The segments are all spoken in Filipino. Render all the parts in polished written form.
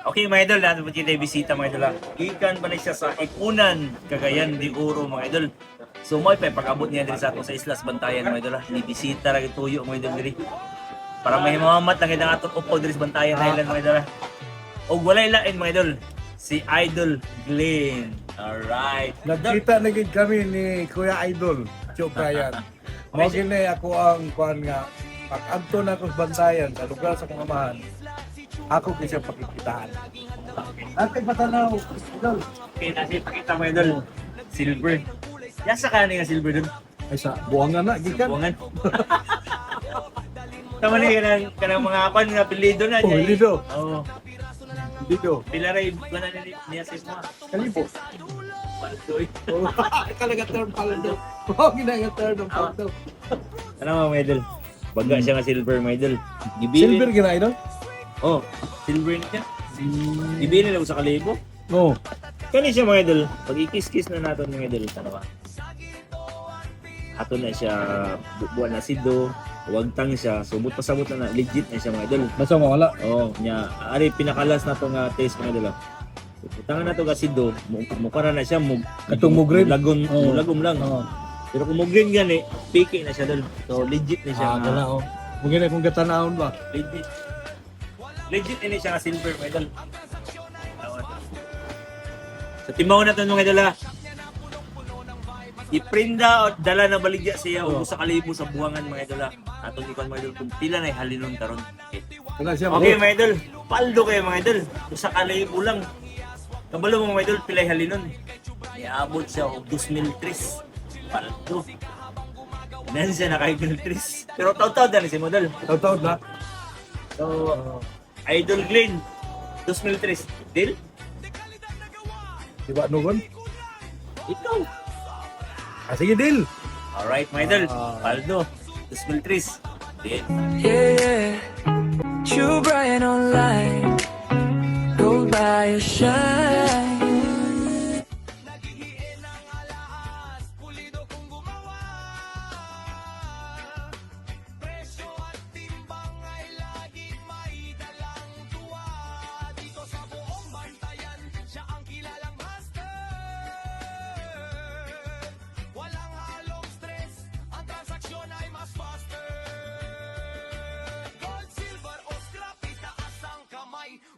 Okay mga idol, natin po kita bisita mga idol. Ikan ba na siya sa Ikunan, Cagayan de Oro mga idol. So mo pa pag-abot niya diri sa ato sa Islas Bantayan mga idol. Ni bisita ra gituyo mga idol diri. Para may mamamat lang kita atong upo diri sa Bantayan Island mga idol. Og walay lain mga idol, si Idol Glenn. Alright. Nagkita na gid kami ni Kuya Idol, Joe Brian. Mao gini ako ang kuan nga pag-adto na ko sa Bantayan sa lugar sa kangamahan. Ako kasi pakikitaan. Ate patanaw, Idol. Okay, nasi pakita mga idol. Silver. Yasa ka nga silver dun. Ay sa buwangan na gikan. Buwangan. Tama ni kanang mga apan nga apelyido na Oh, Lido. Oo. Lido. Pila ray wala na niya sa mo. Kalibo. Paldoy. Oh, kalaga term paldo. Oh, ginanga term ng paldo. Ano mga idol? Baga siya nga silver mga idol. Silver gina Idol? Oh, silver na siya. Ibili lang sa kalibo. Oh. Kani siya mga idol. Pag ikis-kis na natin mga idol, ano ba? Ato na siya buwan na sido, wagtang siya, subot pasabot na legit na siya mga idol. Basta mawala. Oh, nya ari pinakalas na to nga taste mga idol. Tangan na to ka sido, mukara na siya Katong mugrin? lagom, Oh. lagom lang. Oh. Pero kung mugrin gani, piki na siya dol. So legit na siya. Ah, wala oh. Mugin kung gatanahon ba? Legit. Legit ini siya nga silver mga idol. Sa timaw na ito mga idol ha. Iprinda o dala na baligya siya o sa kalibo sa buwangan mga idol ha. Atong ikon mga idol kung pila na halinon karon. Okay. Wala siya. Okay mga idol, paldo kayo mga idol. Sa kalibo lang. Kabalo mga idol, pilay halinon. Iabot siya o 2003. Paldo. Nan siya na kay 2003. Pero taw-taw na si model. Taw-taw na. So, Idol Glenn, 2003. Deal? Di ba nugon? Ikaw. Ah, sige, deal. Alright, my idol. Ah. Paldo, 2003. Deal. Yeah, True Brian online. Go by your shine.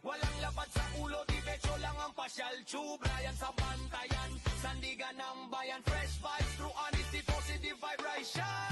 Walang lapad sa ulo, di pecho lang ang pasyal. True Brian sa Bantayan, sandigan ng bayan. Fresh vibes through honesty, positive vibration.